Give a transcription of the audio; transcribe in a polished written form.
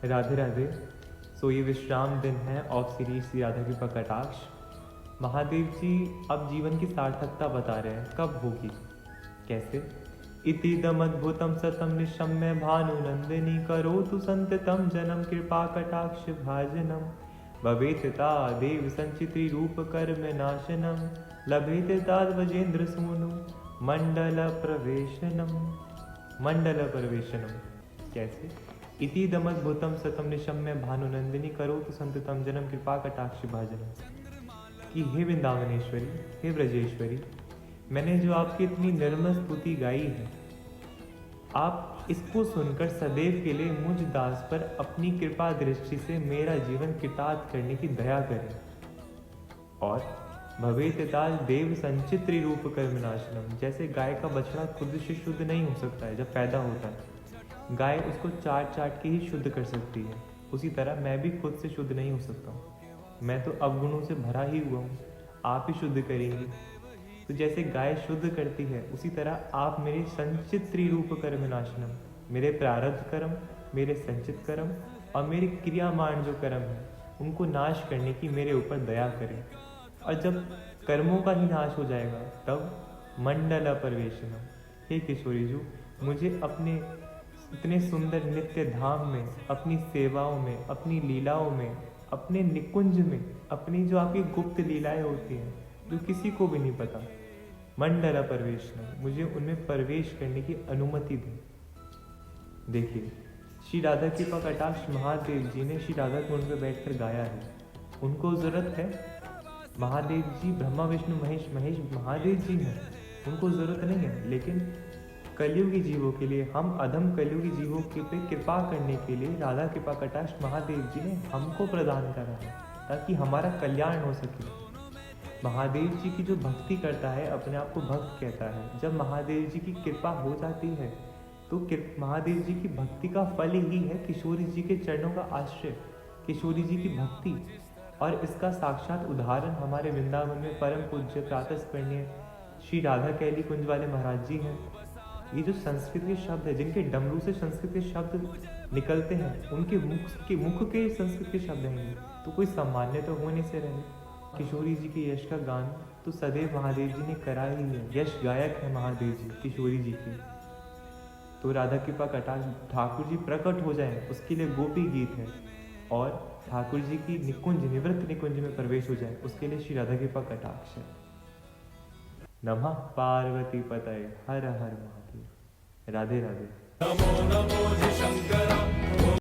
राधे राधे। सो ये विश्राम दिन है ऑफ सीरीज श्री राधा कृपा कटाक्ष। महादेव जी अब जीवन की सार्थकता बता रहे हैं, कब होगी, कैसे। इतिदमद्भुतं सतं निशम्य भानुनंदिनी करोतु संततं जनं कृपा कटाक्ष भाजनं भवेत् तादेव संचित्री रूप कर्म नाशनं लभेत ताद्वजेन्द्र सूनु मंडल प्रवेशनम। मंडल प्रवेशनम कैसे। इतिदमद्भुतं सतं निशम्य भानुनंदिनी करोतु संततं जनं कृपा कटाक्ष भाजनं कि हे वृंदावनेश्वरी, हे ब्रजेश्वरी, मैंने जो आपकी इतनी निर्मल स्तुति गाई है, आप इसको सुनकर सदैव के लिए मुझ दास पर अपनी कृपा दृष्टि से मेरा जीवन कृतार्थ करने की दया करें। और भवेत ताल देव संचित्री रूप कर्मनाशनम, जैसे गाय का बछड़ा खुद से शुद्ध नहीं हो सकता है, जब पैदा होता है गाय उसको चाट चाट के ही शुद्ध कर सकती है, उसी तरह मैं भी खुद से शुद्ध नहीं हो सकता हूँ। मैं तो अवगुणों से भरा ही हुआ हूँ, आप ही शुद्ध करेंगे। तो जैसे गाय शुद्ध करती है, उसी तरह आप मेरे संचित त्रिरूप कर्म नाशनम, मेरे प्रारब्ध कर्म, मेरे संचित कर्म और मेरे क्रियामान जो कर्म है उनको नाश करने की मेरे ऊपर दया करें। और जब कर्मों का ही नाश हो जाएगा तब मंडल परवेशनम, हे किशोरी जी, मुझे अपने इतने सुंदर नित्य धाम में, अपनी सेवाओं में, अपनी लीलाओं में, अपने निकुंज में, अपनी जो आपकी गुप्त लीलाएं होती हैं जो किसी को भी नहीं पता, मंडल प्रवेशनम, मुझे उनमें प्रवेश करने की अनुमति दें। देखिए, श्री राधा कृपा कटाक्ष महादेव जी ने श्री राधा कुंड में बैठकर गाया है। उनको जरूरत है, महादेव जी ब्रह्मा विष्णु महेश महेश महादेव जी हैं, उनको जरूरत नहीं है। लेकिन कलयुगी जीवों के लिए, हम अधम कलयुगी जीवों के पे कृपा करने के लिए राधा कृपा कटाक्ष महादेव जी ने हमको प्रदान करा है, ताकि हमारा कल्याण हो सके। महादेव जी की जो भक्ति करता है अपने आप को भक्त कहता है। जब महादेव जी की कृपा हो जाती है तो महादेव जी की भक्ति का फल ही है किशोरी जी के चरणों का आश्रय, किशोरी जी की भक्ति। और इसका साक्षात उदाहरण हमारे वृंदावन में परम पूज्य प्रातस्मरणीय श्री राधा कैली कुंज वाले महाराज जी हैं। ये जो संस्कृत के शब्द है, जिनके डमरू से संस्कृत के शब्द निकलते हैं, उनके मुख के संस्कृत के शब्द हैं, तो कोई सामान्य तो होने से रहे। किशोरी जी के यश का गान तो सदैव महादेव जी ने करा ही है, यश गायक है महादेव जी किशोरी जी के। तो राधा कृपा कटाक्ष ठाकुर जी प्रकट हो जाए उसके लिए गोपी गीत है, और ठाकुर जी की निकुंज निवृत्त निकुंज में प्रवेश हो जाए उसके लिए श्री राधा कृपा कटाक्ष है। नमः पार्वती पतये हर हर महादेव। राधे राधे। नमो नमो शंकर।